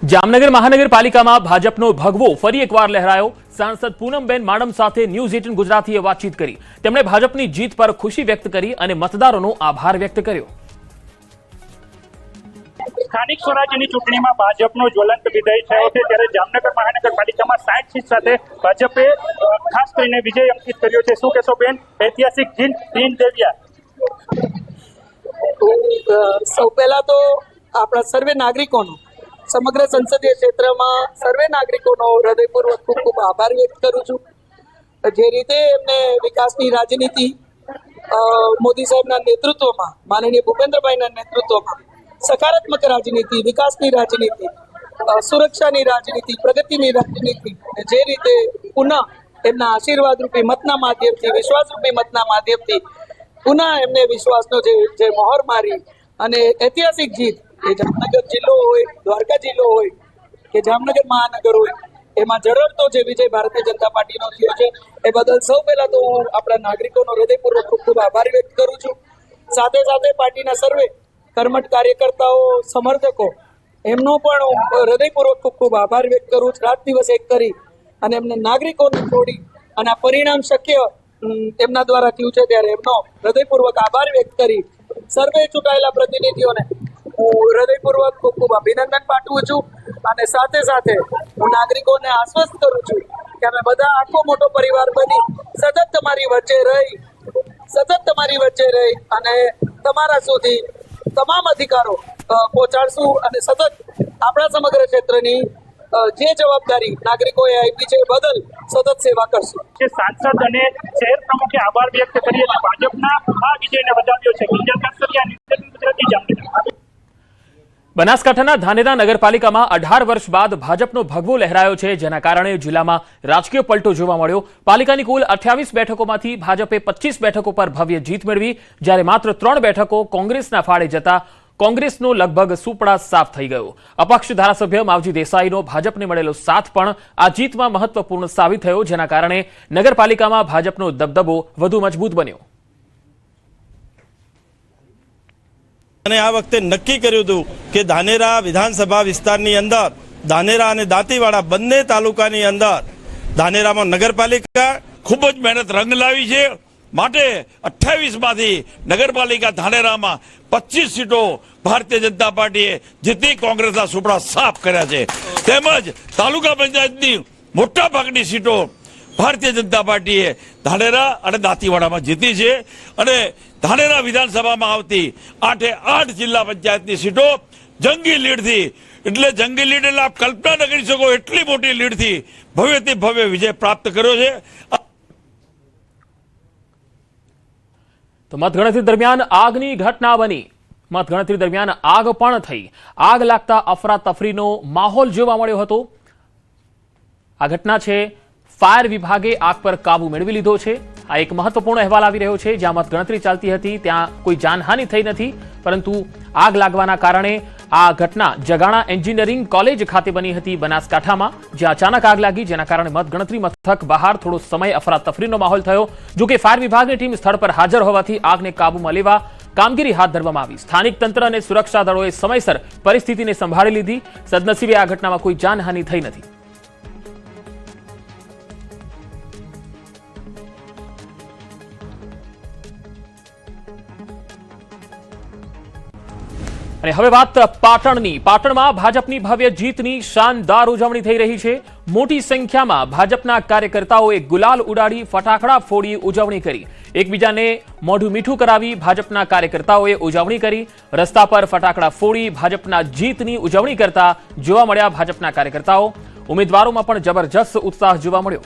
જામનગર મહાનગરપાલિકામાં ભાજપનો ભગવો ફરી એકવાર લહેરાયો। સાંસદ પૂનમબેન માડમ સાથે ન્યૂઝ 18 ગુજરાતીએ વાતચીત કરી। તેમણે ભાજપની જીત પર ખુશી વ્યક્ત કરી અને મતદારોનો આભાર વ્યક્ત કર્યો। સ્થાનિક સ્વરાજ્યની ચૂંટણીમાં ભાજપનો જ્વલંત વિજય થયો છે, ત્યારે જામનગર મહાનગરપાલિકામાં 60 સીટ સાથે ભાજપે ખાસ કરીને વિજય અંકિત કર્યો છે। શું કહેશો બેન, ઐતિહાસિક જીત દેવ્યા? સૌ પહેલા તો આપણા સર્વે નાગરિકોનો, સમગ્ર સંસદીય ક્ષેત્રમાં સર્વે નાગરિકોનો હૃદયપૂર્વક ખૂબ ખૂબ આભાર વ્યક્ત કરું છું। જે રીતે એમને વિકાસની રાજનીતિ મોદી સાહેબના નેતૃત્વમાં, માનનીય ભૂપેન્દ્રભાઈના નેતૃત્વમાં સકારાત્મક રાજનીતિ, વિકાસની રાજનીતિ, સુરક્ષાની રાજનીતિ, પ્રગતિની રાજનીતિ જે રીતે પુનઃ એમના આશીર્વાદ રૂપી મતના માધ્યમથી, વિશ્વાસ રૂપી મતના માધ્યમથી પુનઃ એમને વિશ્વાસનો જે મોહર મારી અને ઐતિહાસિક જીત, એ જામનગર જિલ્લો હોય, દ્વારકા જિલ્લો હોય કે જામનગર મહાનગર હોય, એમાં ઝળહળતો જે વિજય ભારતીય જનતા પાર્ટીનો થયો છે એ બદલ સૌ પહેલા તો હું આપણા નાગરિકોનો હૃદયપૂર્વક ખૂબ ખૂબ આભાર વ્યક્ત કરું છું। સાથે સાથે પાર્ટીના સર્વે કર્મઠ કાર્યકર્તાઓ, સમર્થકો, એમનો પણ હૃદયપૂર્વક ખૂબ ખૂબ આભાર વ્યક્ત કરું છું। રાત દિવસ એક કરી અને એમને નાગરિકોને જોડી અને આ પરિણામ શક્ય એમના દ્વારા થયું છે, ત્યારે એમનો હૃદયપૂર્વક આભાર વ્યક્ત કરી સર્વે ચૂંટાયેલા પ્રતિનિધિઓને હું હૃદયપૂર્વક ખૂબ ખૂબ અભિનંદન પાઠવું છું। અને સાથે સાથે હું નાગરિકોને આશ્વસ્ત કરું છું કે અમે બધા આખો મોટો પરિવાર બની સતત તમારી વચ્ચે રહી અને તમારા સુધી તમામ અધિકારો પહોંચાડશું અને સતત આપણા સમગ્ર ક્ષેત્રની જે જવાબદારી નાગરિકોએ આપી છે બદલ સતત સેવા કરશું। સાંસદ અને શહેર પ્રમુખે આભાર વ્યક્ત કરી અને ભાજપના આ વિજયને વધાવ્યો છે। બનાસકાંઠાના ધાનેરા નગરપાલિકામાં 18 વર્ષ બાદ ભાજપનો ભગવો લહેરાયો છે, જેના કારણે જિલ્લામાં રાજકીય પલટો જોવા મળ્યો। પાલિકાની કુલ 28 બેઠકોમાંથી ભાજપે 25 બેઠકો પર ભવ્ય જીત મેળવી, જ્યારે માત્ર 3 બેઠકો કોંગ્રેસના ફાળે જતા કોંગ્રેસનો લગભગ સુપડા સાફ થઈ ગયો। અપક્ષ ધારાસભ્ય માવજી દેસાઈનો ભાજપને મળેલો સાથ પણ આ જીતમાં મહત્વપૂર્ણ સાબિત થયો, જેના કારણે નગરપાલિકામાં ભાજપનો દબદબો વધુ મજબૂત બન્યો। અને આ વખતે નક્કી કર્યું હતું કે ધાનેરા વિધાનસભા વિસ્તારની અંદર, ધાનેરા અને દાંતીવાડા બંને તાલુકાની અંદર ધાનેરામાં નગરપાલિકા ખૂબ જ મહેનત રંગ લાવી છે। માટે 28 માંથી નગરપાલિકા ધાનેરામાં 25 સીટો ભારતીય જનતા પાર્ટીએ જીતી કોંગ્રેસના સુપડા સાફ કર્યા છે। તેમજ તાલુકા પંચાયતની મોટા ભાગની સીટો ભારતીય જનતા પાર્ટીએ ધાનેરા અને દાંતીવાડામાં જીતી છે। અને ધાનેરા વિધાનસભામાં આવતી 8 જિલ્લા પંચાયતની સીટો જંગી લીડથી, એટલે જંગી લીડ એટલે આપ કલ્પના ન કરી શકો એટલી મોટી લીડથી ભવ્યથી ભવ્ય વિજય પ્રાપ્ત કર્યો છે। તો મતગણતરી દરમિયાન આગની ઘટના બની। મતગણતરી દરમિયાન આગ પણ થઈ। આગ લાગતા અફરાતફરીનો માહોલ જોવા મળ્યો હતો। આ ઘટના છે, ફાયર વિભાગે આગ પર કાબુ મેળવી લીધો છે। આ એક મહત્વપૂર્ણ અહેવાલ આવી રહ્યો છે। જ્યાં મતગણતરી ચાલતી હતી ત્યાં કોઈ જાનહાનિ થઈ નથી, પરંતુ આગ લાગવાના કારણે આ ઘટના જગાણા એન્જિનિયરિંગ કોલેજ ખાતે બની હતી બનાસકાંઠામાં, જ્યાં અચાનક આગ લાગી, જેના કારણે મતગણતરી મથક બહાર થોડો સમય અફરાતફરીનો માહોલ થયો। જો કે ફાયર વિભાગની ટીમ સ્થળ પર હાજર હોવાથી આગને કાબૂમાં લેવા કામગીરી હાથ ધરવામાં આવી। સ્થાનિક તંત્ર અને સુરક્ષા દળોએ સમયસર પરિસ્થિતિને સંભાળી લીધી। સદનસીબે આ ઘટનામાં કોઈ જાનહાનિ થઈ નથી। અને હવે વાત પાટણની। પાટણમાં ભાજપની ભવ્ય જીતની શાનદાર ઉજવણી થઈ રહી છે। મોટી સંખ્યામાં ભાજપના કાર્યકર્તાઓએ ગુલાલ ઉડાડી, ફટાકડા ફોડી ઉજવણી કરી। એકબીજાને મોઢું મીઠું કરાવી ભાજપના કાર્યકર્તાઓએ ઉજવણી કરી। રસ્તા પર ફટાકડા ફોડી ભાજપના જીતની ઉજવણી કરતા જોવા મળ્યા ભાજપના કાર્યકર્તાઓ। ઉમેદવારોમાં પણ જબરજસ્ત ઉત્સાહ જોવા મળ્યો।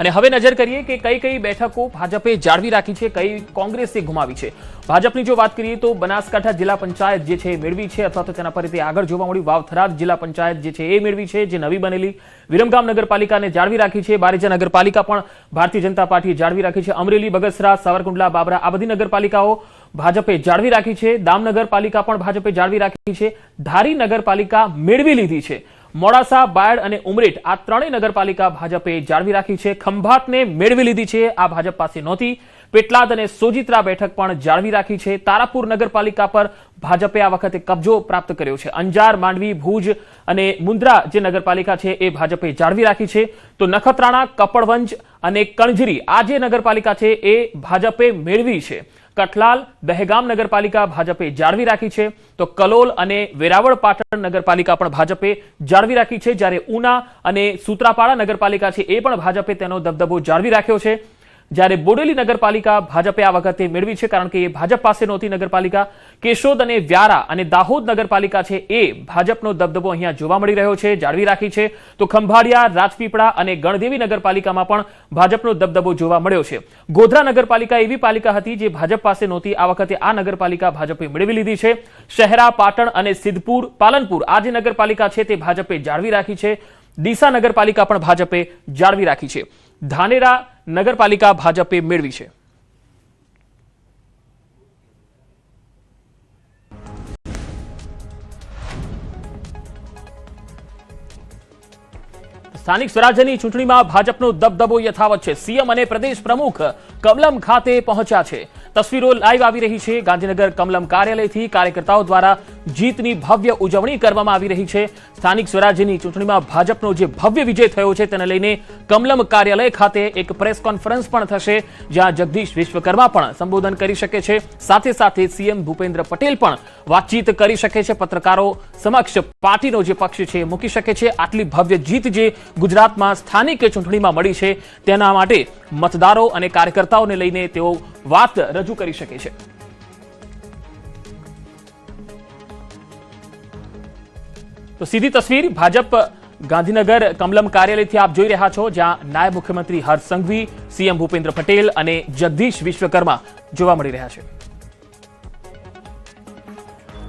અને હવે નજર કરીએ કે કઈ કઈ બેઠકો ભાજપે જાળવી રાખી છે, કઈ કોંગ્રેસે ગુમાવી છે। ભાજપની જો વાત કરીએ તો બનાસકાંઠા જિલ્લા પંચાયત જે છે એ મેળવી છે, અથવા તો તેના પરથી આગળ જોવા મળ્યું વાવથરાદ જિલ્લા પંચાયત જે છે એ મેળવી છે, જે નવી બનેલી। વિરમગામ નગરપાલિકાને જાળવી રાખી છે। બારેજા નગરપાલિકા પણ ભારતીય જનતા પાર્ટીએ જાળવી રાખી છે। અમરેલી, બગસરા, સાવરકુંડલા, બાબરા આ બધી નગરપાલિકાઓ ભાજપે જાળવી રાખી છે। દામ નગરપાલિકા પણ ભાજપે જાળવી રાખી છે। ધારી નગરપાલિકા મેળવી લીધી છે। મોડાસા, બાયડ અને ઉમરેઠ આ ત્રણેય નગરપાલિકા ભાજપે જાળવી રાખી છે. ખંભાતને મેળવી લીધી છે, આ ભાજપ પાસે નહોતી. પેટલાદ અને સોજિત્રા બેઠક પણ જાળવી રાખી છે. તારાપુર નગરપાલિકા પર ભાજપે આ વખતે કબજો પ્રાપ્ત કર્યો છે. અંજાર, માંડવી, ભુજ અને મુન્દ્રા જે નગરપાલિકા છે એ ભાજપે જાળવી રાખી છે. તો નખત્રાણા, કપડવંજ અને કણજરી આ જે નગરપાલિકા છે એ ભાજપે મેળવી છે. કઠલાલ, દહેગામ નગરપાલિકા ભાજપે જાળવી રાખી છે. તો કલોલ અને વેરાવળ પાટણ નગરપાલિકા પણ ભાજપે જાળવી રાખી છે. જ્યારે ઉના અને સૂત્રાપાડા નગરપાલિકા છે એ પણ ભાજપે તેનો દબદબો જાળવી રાખ્યો છે. જ્યારે બોડેલી નગરપાલિકા ભાજપે આ વખતે મેળવી છે, કારણ કે એ ભાજપ પાસે નહોતી નગરપાલિકા. કેશોદ અને વ્યારા અને દાહોદ નગરપાલિકા છે એ ભાજપનો દબદબો અહીંયા જોવા મળી રહ્યો છે, જાળવી રાખી છે. તો ખંભાળિયા, રાજપીપળા અને ગણદેવી નગરપાલિકામાં પણ ભાજપનો દબદબો જોવા મળ્યો છે. ગોધરા નગરપાલિકા એવી પાલિકા હતી જે ભાજપ પાસે નહોતી, આ વખતે આ નગરપાલિકા ભાજપે મેળવી લીધી છે. શહેરા, પાટણ અને સિદ્ધપુર, પાલનપુર આ જે નગરપાલિકા છે તે ભાજપે જાળવી રાખી છે. ડીસા નગરપાલિકા પણ ભાજપે જાળવી રાખી છે. ધાનેરા નગરપાલિકા ભાજપે મેળવી છે. સ્થાનિક સ્વરાજ્યની ચૂંટણીમાં ભાજપનો દબદબો યથાવત છે. સીએમ અને પ્રદેશ પ્રમુખ કમલમ ખાતે પહોંચ્યા છે. તસવીરો લાઈવ આવી રહી છે. ગાંધીનગર કમલમ કાર્યાલયથી કાર્યકર્તાઓ દ્વારા જીતની ભવ્ય ઉજવણી કરવામાં આવી રહી છે. સ્થાનિક સ્વરાજ્યની ચૂંટણીમાં ભાજપનો જે ભવ્ય વિજય થયો છે તેને લઈને કમલમ કાર્યાલય ખાતે એક પ્રેસ કોન્ફરન્સ પણ થશે, જ્યાં જગદીશ વિશ્વકર્મા પણ સંબોધન કરી શકે છે. સાથે સાથે સીએમ ભૂપેન્દ્ર પટેલ પણ વાતચીત કરી શકે છે. પત્રકારો સમક્ષ પાર્ટીનો જે પક્ષ છે મૂકી શકે છે. આટલી ભવ્ય જીત જે ગુજરાતમાં સ્થાનિક ચૂંટણીમાં મળી છે તેના માટે મતદારો અને કાર્યકર્તાઓને લઈને તેઓ વાત રજૂ કરી શકે છે. તો સીધી તસવીર ભાજપ ગાંધીનગર કમલમ કાર્યાલયથી આપ જોઈ રહ્યા છો, જ્યાં નાયબ મુખ્યમંત્રી હર્ષ સંઘવી, સીએમ ભૂપેન્દ્ર પટેલ અને જગદીશ વિશ્વકર્મા જોવા મળી રહ્યા છે.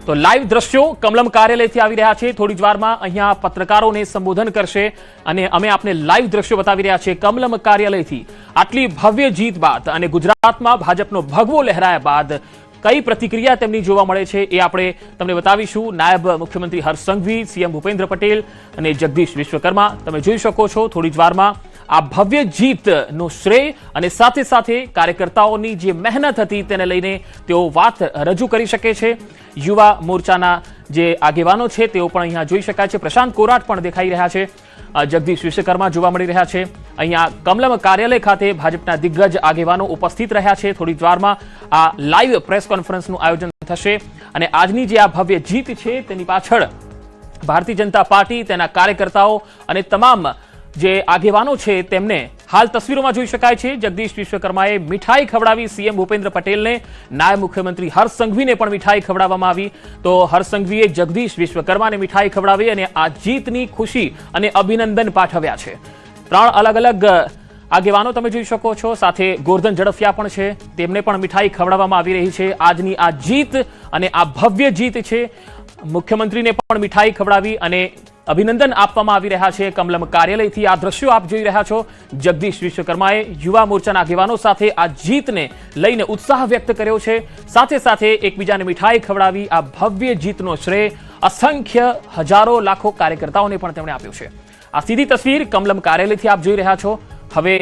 તો લાઈવ દ્રશ્યો કમલમ કાર્યાલયથી આવી રહ્યા છે. થોડી જ વારમાં અહીંયા પત્રકારોને સંબોધન કરશે અને અમે આપને લાઈવ દ્રશ્યો બતાવી રહ્યા છીએ કમલમ કાર્યાલયથી. આટલી ભવ્ય જીત બાદ અને ગુજરાતમાં ભાજપનો ભગવો લહેરાયા બાદ કઈ પ્રતિક્રિયા તેમની જોવા મળે છે એ આપણે તમને બતાવીશું. નાયબ મુખ્યમંત્રી હર્ષ સંઘવી, સીએમ ભૂપેન્દ્ર પટેલ અને જગદીશ વિશ્વકર્મા તમે જોઈ શકો છો. થોડી જ વારમાં આ ભવ્ય જીતનો શ્રેય અને સાથે સાથે કાર્યકર્તાઓની જે મહેનત હતી તેને લઈને તેઓ વાત રજૂ કરી શકે છે. યુવા મોરચાના જે આગેવાનો છે તેઓ પણ અહીંયા જોઈ શકાય છે. પ્રશાંત કોરાટ પણ દેખાઈ રહ્યા છે. જગદીશ વિશ્વકર્મા જોવા મળી રહ્યા છે. અહીંયા કમલમ કાર્યાલય ખાતે ભાજપના દિગ્ગજ આગેવાનો ઉપસ્થિત રહ્યા છે. થોડી જ વારમાં આ લાઈવ પ્રેસ કોન્ફરન્સનું આયોજન થશે અને આજની જે આ ભવ્ય જીત છે તેની પાછળ ભારતીય જનતા પાર્ટી, તેના કાર્યકર્તાઓ અને તમામ જે આગેવાનો છે તેમને હાલ તસવીરોમાં જોઈ શકાય છે. જગદીશ વિશ્વકર્માએ મીઠાઈ ખવડાવી સીએમ ભૂપેન્દ્ર પટેલને. નાયબ મુખ્યમંત્રી હર્ષ સંઘવીને પણ મીઠાઈ ખવડાવવામાં આવી. તો હર્ષ સંઘવીએ જગદીશ વિશ્વકર્માને મીઠાઈ ખવડાવી અને આ જીતની ખુશી અને અભિનંદન પાઠવ્યા છે. ત્રણ અલગ અલગ આગેવાનો તમે જોઈ શકો છો. સાથે ગોરધન ઝડફિયા પણ છે, તેમને પણ મીઠાઈ ખવડાવવામાં આવી રહી છે. આજની આ જીત અને આ ભવ્ય જીત છે. મુખ્યમંત્રીને પણ મીઠાઈ ખવડાવી અને અભિનંદન આપવામાં આવી રહ્યા છે કમલમ કાર્યાલયથી. આ દ્રશ્યો આપ જોઈ રહ્યા છો. જગદીશ વિશ્વકર્માએ યુવા મોરચાના આગેવાનો સાથે આ જીતને લઈને ઉત્સાહ વ્યક્ત કર્યો છે. સાથે સાથે એકબીજાને મીઠાઈ ખવડાવી આ ભવ્ય જીતનો શ્રેય અસંખ્ય હજારો લાખો કાર્યકર્તાઓને પણ તેમણે આપ્યો છે. આ સીધી તસવીર કમલમ કાર્યાલયથી આપ જોઈ રહ્યા છો. હવે